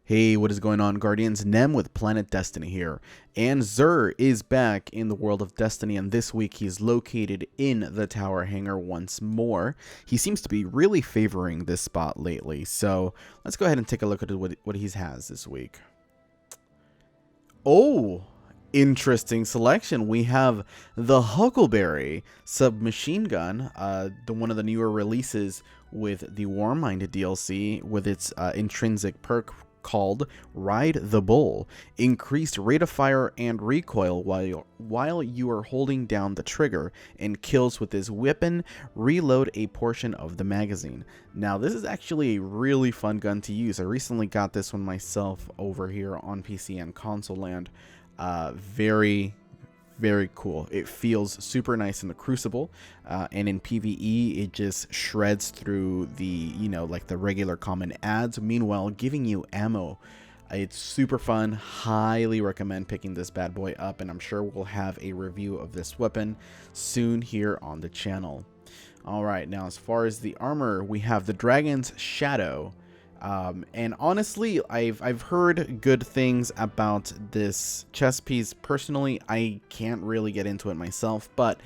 Hey, what is going on, Guardians? Nem with Planet Destiny here, and Xur is back in the world of Destiny, and this week he's located in the tower hangar once more. He seems to be really favoring this spot lately, so let's go ahead and take a look at what he has this week. Oh, interesting selection. We have the Huckleberry submachine gun, one of the newer releases with the Warmind DLC with its intrinsic perk called Ride the Bull. Increased rate of fire and recoil while you are holding down the trigger, and kills with this weapon reload a portion of the magazine. Now this is actually a really fun gun to use. I recently got this one myself over here on PC and console land. Very cool. It feels super nice in the Crucible, and in PvE it just shreds through the, like the regular common adds, meanwhile giving you ammo. It's super fun. Highly recommend picking this bad boy up, and I'm sure we'll have a review of this weapon soon here on the channel. Alright, now as far as the armor, we have the Dragon's Shadow. And honestly, I've heard good things about this chest piece. Personally, I can't really get into it myself, but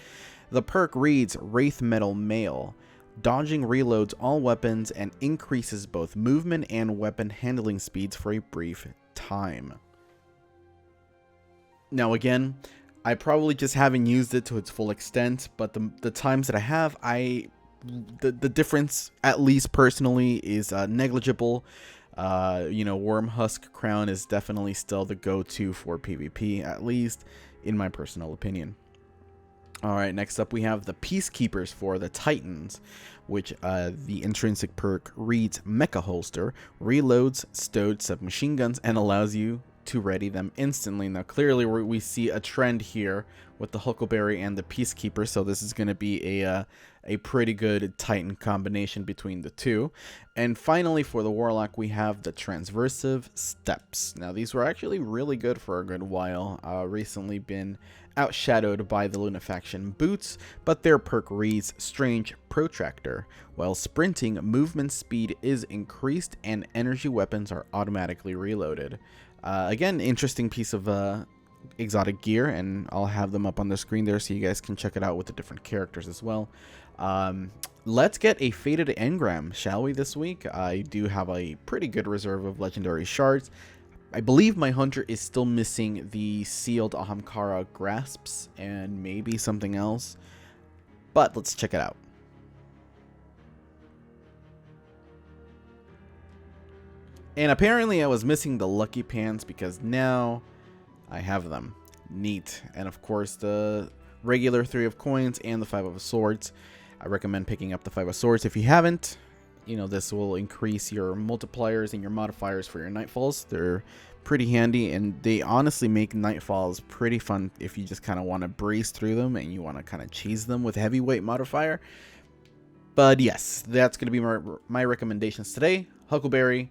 the perk reads Wraith Metal Mail. Dodging reloads all weapons and increases both movement and weapon handling speeds for a brief time. Now again, I probably just haven't used it to its full extent, but the times that I have, the difference, at least personally, is negligible. Worm Husk Crown is definitely still the go-to for PvP, at least in my personal opinion. Alright, next up we have the Peacekeepers for the Titans, which the intrinsic perk reads Mecha Holster, reloads stowed submachine guns, and allows you to ready them instantly. Now clearly we see a trend here with the Huckleberry and the Peacekeeper, so this is going to be a pretty good Titan combination between the two. And finally, for the Warlock, we have the Transversive Steps. Now these were actually really good for a good while, recently been outshadowed by the Lunafaction boots, but their perk reads Strange Protractor. While sprinting, movement speed is increased and energy weapons are automatically reloaded. Again, interesting piece of exotic gear, and I'll have them up on the screen there so you guys can check it out with the different characters as well. Let's get a Faded Engram, shall we, this week? I do have a pretty good reserve of legendary shards. I believe my hunter is still missing the sealed Ahamkara grasps and maybe something else, but let's check it out. And apparently I was missing the lucky pants, because now I have them. Neat. And of course the regular 3 of coins and the 5 of swords. I recommend picking up the 5 of swords if you haven't. This will increase your multipliers and your modifiers for your nightfalls. They're pretty handy, and they honestly make nightfalls pretty fun if you just kind of want to breeze through them and you want to kind of cheese them with heavyweight modifier. But yes, that's going to be my recommendations today. Huckleberry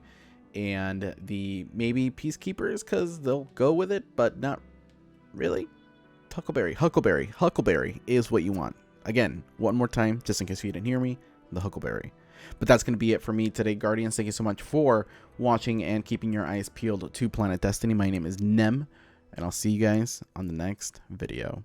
and the maybe Peacekeepers, because they'll go with it, but not really. Huckleberry is what you want. Again, one more time, just in case you didn't hear me, the Huckleberry. But that's going to be it for me today, Guardians. Thank you so much for watching and keeping your eyes peeled to Planet Destiny. My name is Nem, and I'll see you guys on the next video.